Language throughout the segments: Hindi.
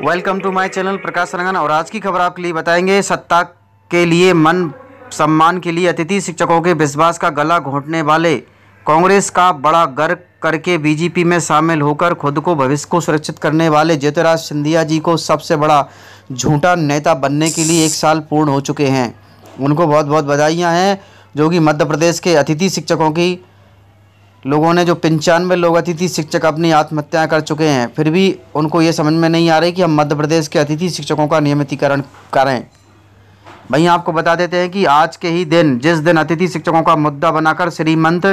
वेलकम टू माय चैनल प्रकाश रंगन। और आज की खबर आपके लिए बताएंगे, सत्ता के लिए मन सम्मान के लिए अतिथि शिक्षकों के विश्वास का गला घोंटने वाले कांग्रेस का बड़ा गर्व करके बीजेपी में शामिल होकर खुद को भविष्य को सुरक्षित करने वाले ज्योतिराज सिंधिया जी को सबसे बड़ा झूठा नेता बनने के लिए 1 साल पूर्ण हो चुके हैं। उनको बहुत बहुत बधाइयाँ हैं, जो कि मध्य प्रदेश के अतिथि शिक्षकों की लोगों ने जो 95 लोग अतिथि शिक्षक अपनी आत्महत्या कर चुके हैं, फिर भी उनको ये समझ में नहीं आ रही कि हम मध्य प्रदेश के अतिथि शिक्षकों का नियमितीकरण करें। वहीं आपको बता देते हैं कि आज के ही दिन, जिस दिन अतिथि शिक्षकों का मुद्दा बनाकर श्रीमंत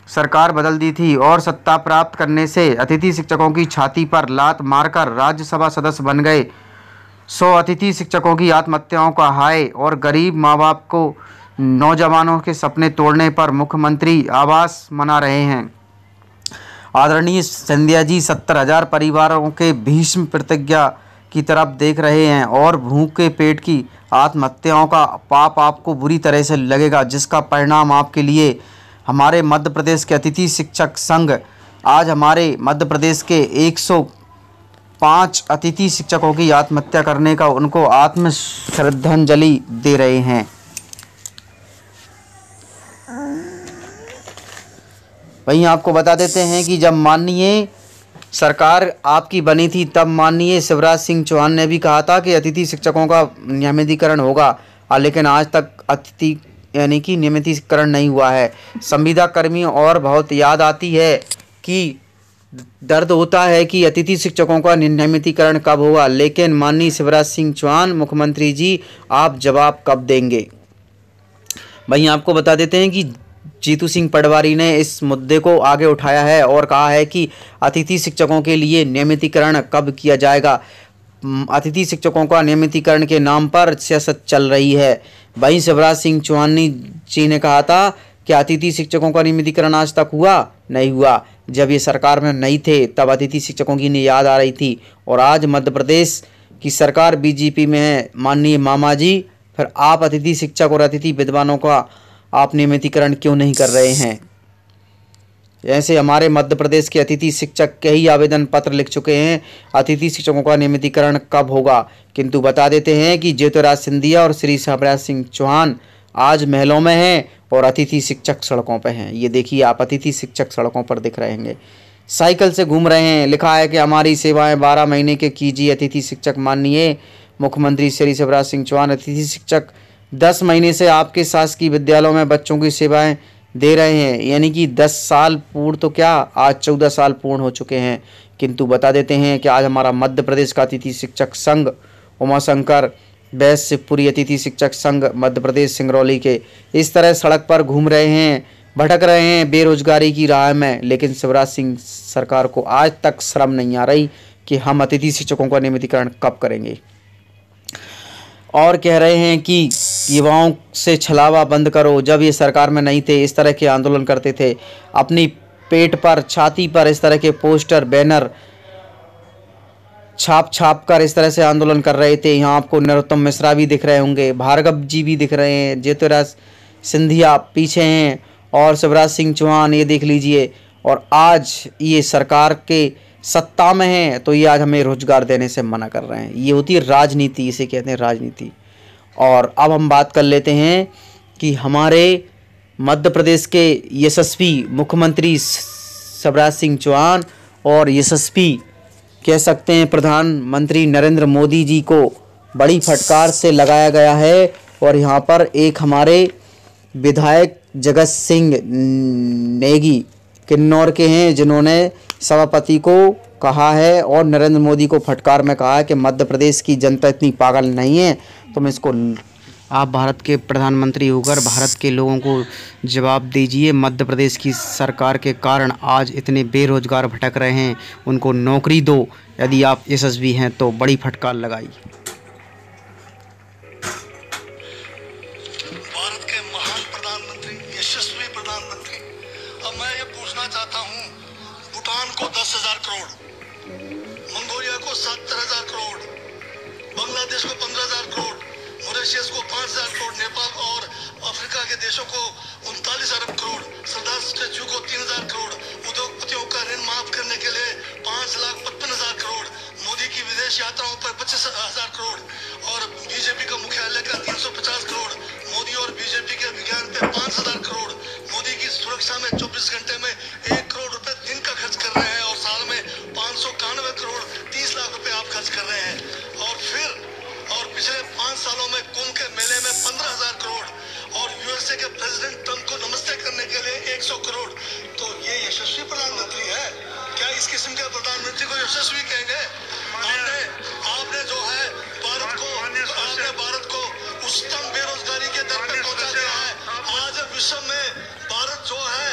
सरकार बदल दी थी और सत्ता प्राप्त करने से अतिथि शिक्षकों की छाती पर लात मारकर राज्यसभा सदस्य बन गए 100 अतिथि शिक्षकों की आत्महत्याओं का हाय और गरीब माँ बाप को नौजवानों के सपने तोड़ने पर मुख्यमंत्री आवास मना रहे हैं। आदरणीय सिंधिया जी 70,000 परिवारों के भीष्म प्रतिज्ञा की तरफ देख रहे हैं और भूखे पेट की आत्महत्याओं का पाप आपको बुरी तरह से लगेगा, जिसका परिणाम आपके लिए हमारे मध्य प्रदेश के अतिथि शिक्षक संघ आज हमारे मध्य प्रदेश के 105 अतिथि शिक्षकों की आत्महत्या करने का उनको आत्म श्रद्धांजलि दे रहे हैं। वहीं आपको बता देते हैं कि जब माननीय सरकार आपकी बनी थी, तब माननीय शिवराज सिंह चौहान ने भी कहा था कि अतिथि शिक्षकों का नियमितीकरण होगा, लेकिन आज तक अतिथि यानी कि नियमितीकरण नहीं हुआ है। संविदा कर्मियों और बहुत याद आती है कि दर्द होता है कि अतिथि शिक्षकों का नियमितीकरण कब होगा, लेकिन माननीय शिवराज सिंह चौहान मुख्यमंत्री जी, आप जवाब कब देंगे। वहीं आपको बता देते हैं कि जीतू सिंह पटवारी ने इस मुद्दे को आगे उठाया है और कहा है कि अतिथि शिक्षकों के लिए नियमितीकरण कब किया जाएगा। अतिथि शिक्षकों का नियमितीकरण के नाम पर सियासत चल रही है। वहीं शिवराज सिंह चौहान जी ने कहा था कि अतिथि शिक्षकों का नियमितीकरण आज तक हुआ नहीं हुआ। जब ये सरकार में नहीं थे तब अतिथि शिक्षकों की याद आ रही थी, और आज मध्य प्रदेश की सरकार बीजेपी में है माननीय मामा जी, फिर आप अतिथि शिक्षक और अतिथि विद्वानों का आप नियमितीकरण क्यों नहीं कर रहे हैं। ऐसे हमारे मध्य प्रदेश के अतिथि शिक्षक कई आवेदन पत्र लिख चुके हैं, अतिथि शिक्षकों का नियमितीकरण कब होगा, किंतु बता देते हैं कि ज्योतिराज सिंधिया और श्री शिवराज सिंह चौहान आज महलों में हैं और अतिथि शिक्षक सड़कों पर हैं। ये देखिए, आप अतिथि शिक्षक सड़कों पर दिख रहे हैं, साइकिल से घूम रहे हैं। लिखा है कि हमारी सेवाएं 12 महीने के कीजिए अतिथि शिक्षक। माननीय मुख्यमंत्री श्री शिवराज सिंह चौहान, अतिथि शिक्षक 10 महीने से आपके शासकीय विद्यालयों में बच्चों की सेवाएं दे रहे हैं, यानी कि 10 साल पूर्ण तो क्या, आज 14 साल पूर्ण हो चुके हैं। किंतु बता देते हैं कि आज हमारा मध्य प्रदेश का अतिथि शिक्षक संघ, उमाशंकर वैश्यपुरी अतिथि शिक्षक संघ मध्य प्रदेश सिंगरौली के, इस तरह सड़क पर घूम रहे हैं, भटक रहे हैं बेरोजगारी की राह में। लेकिन शिवराज सिंह सरकार को आज तक शर्म नहीं आ रही कि हम अतिथि शिक्षकों का नियमितीकरण कब करेंगे। और कह रहे हैं कि युवाओं से छलावा बंद करो। जब ये सरकार में नहीं थे, इस तरह के आंदोलन करते थे, अपनी पेट पर, छाती पर इस तरह के पोस्टर, बैनर छाप कर इस तरह से आंदोलन कर रहे थे। यहाँ आपको नरोत्तम मिश्रा भी दिख रहे होंगे, भार्गव जी भी दिख रहे हैं, ज्योतिराज सिंधिया पीछे हैं और शिवराज सिंह चौहान, ये देख लीजिए। और आज ये सरकार के सत्ता में है तो ये आज हमें रोजगार देने से मना कर रहे हैं। ये होती है राजनीति, इसे कहते हैं राजनीति। और अब हम बात कर लेते हैं कि हमारे मध्य प्रदेश के यशस्वी मुख्यमंत्री शिवराज सिंह चौहान और यशस्वी कह सकते हैं प्रधानमंत्री नरेंद्र मोदी जी को बड़ी फटकार से लगाया गया है। और यहाँ पर एक हमारे विधायक जगत सिंह नेगी किन्नौर के हैं, जिन्होंने सभापति को कहा है और नरेंद्र मोदी को फटकार में कहा है कि मध्य प्रदेश की जनता इतनी पागल नहीं है, तुम इसको, आप भारत के प्रधानमंत्री होकर भारत के लोगों को जवाब दीजिए। मध्य प्रदेश की सरकार के कारण आज इतने बेरोजगार भटक रहे हैं, उनको नौकरी दो। यदि आप यशस्वी हैं तो बड़ी फटकार लगाई। भारत के महान प्रधानमंत्री, यशस्वी प्रधानमंत्री, अब मैं ये पूछना चाहता हूँ, भूटान को 10,000 करोड़, मंगोलिया को 70,000 करोड़, बांग्लादेश को 15,000 करोड़, मॉरिशस को 5,000 करोड़, नेपाल और अफ्रीका के देशों को 39 अरब करोड़, सरदार स्टैचू को 3,000 करोड़, उद्योगपतियों का ऋण माफ करने के लिए 5,55,000 करोड़, मोदी की विदेश यात्राओं पर 25,000 करोड़ और बीजेपी का मुख्यालय का 350 करोड़, मोदी और बीजेपी के विज्ञान पे 5,000 करोड़, मोदी की सुरक्षा में 24 घंटे में 1 करोड़ रुपए दिन का खर्च कर रहे हैं और साल में 591 करोड़ 30 लाख रुपए आप खर्च कर रहे हैं। और पिछले 5 सालों में कुंभ के मेले में 15,000 करोड़ और यूएसए के प्रेसिडेंट ट्रंप को नमस्ते करने के लिए 100 करोड़। तो ये यशस्वी प्रधानमंत्री है क्या? इस किस्म के प्रधानमंत्री को यशस्वी कहेंगे? आपने जो है भारत को उच्चतम बेरोजगारी के दर पे पहुंचा दिया है। आज विश्व में भारत जो है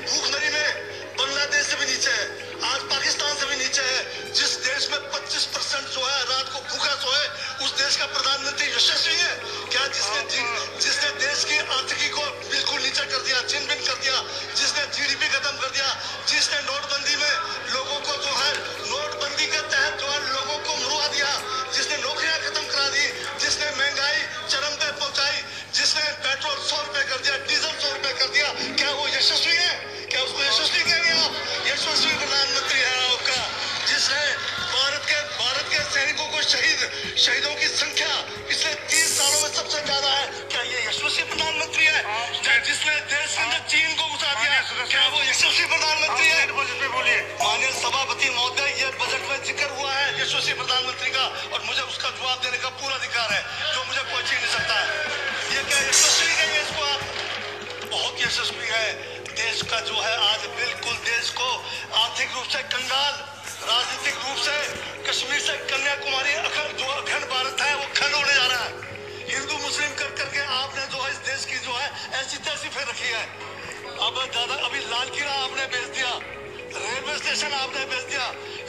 भूखमरी में बांग्लादेश से भी नीचे है, आज पाकिस्तान से भी नीचे है। जिस देश में 25% जो है रात को भूखा सोए, उस देश का प्रधानमंत्री यशस्वी है क्या? जिसने देश की आर्थिकी को बिल्कुल नीचे कर दिया, छिन भिन कर दिया, जिसने जीडीपी खत्म कर दिया, जिसने नोटबंदी में लोगों को जो है नोटबंदी के तहत जो है लोगों को मरवा दिया, जिसने नौकरियां खत्म करा दी, जिसने महंगाई चरम पे पहुंचाई, जिसने पेट्रोल 100 रुपए कर दिया, डीजल 100 रुपए कर दिया, क्या वो यशस्वी है? क्या उसको यशस्वी कहेंगे आप? यशस्वी प्रधानमंत्री है आपका, जिसने भारत के सैनिकों को शहीदों की संख्या पिछले 30 सालों में सबसे ज्यादा है। क्या ये यशस्वी प्रधानमंत्री है? जिसने देश के अंदर चीन को घुसा दिया, क्या वो यशस्वी प्रधानमंत्री है? माननीय सभापति महोदय, ये बजट में जिक्र हुआ है यशस्वी प्रधानमंत्री का और मुझे उसका जवाब देने का पूरा अधिकार है, जो मुझे कोई छीन नहीं सकता है। ये क्या यशस्वी कहेंगे इसको आप? बहुत यशस्वी है। देश का जो है आज बिल्कुल देश को आर्थिक रूप से कंगाल, राजनीतिक रूप से कश्मीर से कन्याकुमारी जो अखंड भारत है वो खंड होने जा रहा है। हिंदू मुस्लिम कर करके आपने जो है इस देश की जो है ऐसी तैसी फेर रखी है। अभी लाल किला आपने बेच दिया, रेलवे स्टेशन आपने बेच दिया,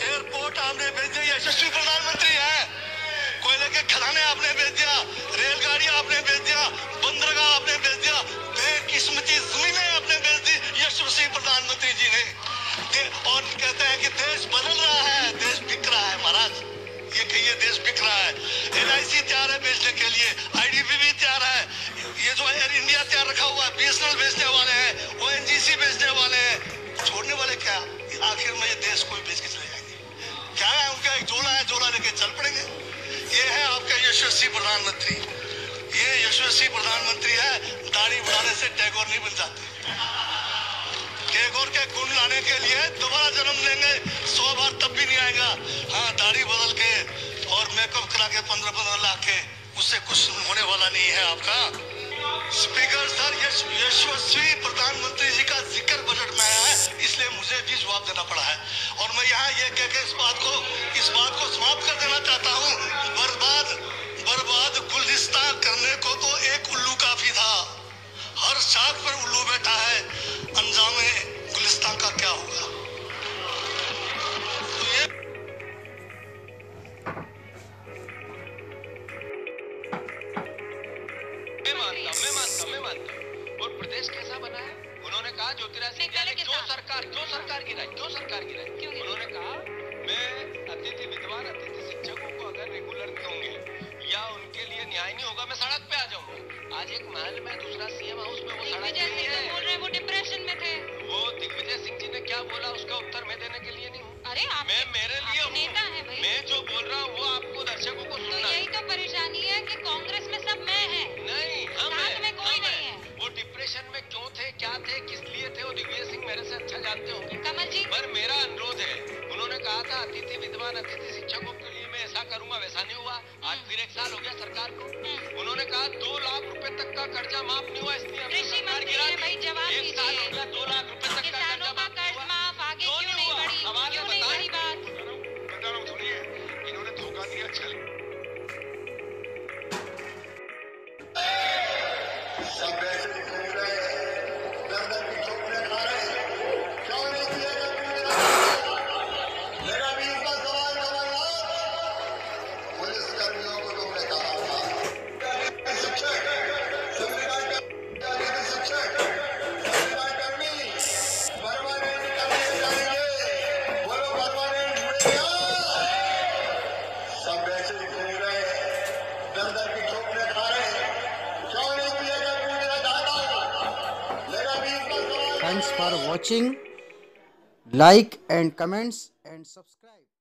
एयरपोर्ट आपने बेच दिया। यशस्वी प्रधानमंत्री है। कोयले के खदाने आपने बेच दिया, रेलगाड़ी आपने बेच दिया, बंदरगाह आपने बेच दिया, बेकिस्मती जमीनें आपने बेच दी यशस्वी प्रधानमंत्री जी ने। और कहते हैं कि देश बदल रहा है, देश बिक रहा है। महाराज ये कहिए देश बिक रहा है। LIC तैयार है बेचने के लिए, IDBI तैयार है, ये जो एयर इंडिया तैयार रखा हुआ है, BSNL बेचने वाले हैं, ONGC बेचने वाले हैं। छोड़ने वाले क्या? आखिर में ये देश को बेच के चले जाएंगे। क्या है उनका? एक झोला है, झोला लेके चल पड़ेंगे। ये है आपका यशस्वी प्रधानमंत्री। ये यशस्वी प्रधानमंत्री है। दाढ़ी बढ़ाने से टैगोर नहीं बन जाते। टैगोर के गुण लाने के लिए दोबारा जन्म लेंगे 100 बार तब भी नहीं आएगा। हाँ, दाढ़ी बदल के और मेकअप करा के 15-15 लाख के, उससे कुछ होने वाला नहीं है आपका। स्पीकर सर, यशस्वी प्रधानमंत्री जी का जिक्र बजट में है, इसलिए मुझे भी जवाब देना पड़ा है। और मैं यहाँ ये कह के इस बात को समाप्त कर देना चाहता हूँ। बर्बाद गुलिस्तान करने को तो एक उल्लू काफी था। हर शाख पर उल्लू बैठा है, अंजामे गुलिस्तान का क्या होगा? तो ये मैं मानता हूँ। और प्रदेश कैसा बना है? उन्होंने कहा ज्योतिरादित्य सिंधिया ने क्यों सरकार गिराई? उन्होंने कहा मैं अतिथि विद्वान अतिथि शिक्षकों को अगर रेगुलर दूंगे या उनके लिए न्याय नहीं होगा, मैं सड़क पे आ जाऊंगा। आज एक महल में दूसरा CM हाउस में वो सड़क नहीं है। बोल रहे वो डिप्रेशन में थे। वो दिग्विजय सिंह जी ने क्या बोला उसका उत्तर मैं देने के लिए नहीं हूँ। अरे मैं मेरे लिए नेता है भाई। मैं जो बोल रहा हूँ वो आपको दर्शकों को सुनना है। यही तो परेशानी है कि कांग्रेस में सब मैं है, नहीं हम में कोई नहीं है। वो डिप्रेशन में क्यों थे, क्या थे, किस लिए थे, वो दिग्विजय सिंह मेरे से अच्छा जानते होंगे। कमल जी, पर मेरा अनुरोध है, उन्होंने कहा था अतिथि विद्वान अतिथि शिक्षकों के लिए मैं ऐसा करूंगा, वैसा नहीं हुआ। आज फिर 1 साल हो गया सरकार को। उन्होंने कहा 2 लाख रुपए तक का कर्जा माफ नहीं हुआ, इसलिए कृषि मंत्री है भाई, जवाब दीजिए। 1 साल हो गया 2 लाख रुपए तक का कर्जा माफ, आगे क्यों नहीं बढ़ी? क्यों नहीं बढ़ी बात? बता रहा हूँ, सुनिए, इन्होंने धोखा दिया। चल Thanks for watching. Like and comments and subscribe.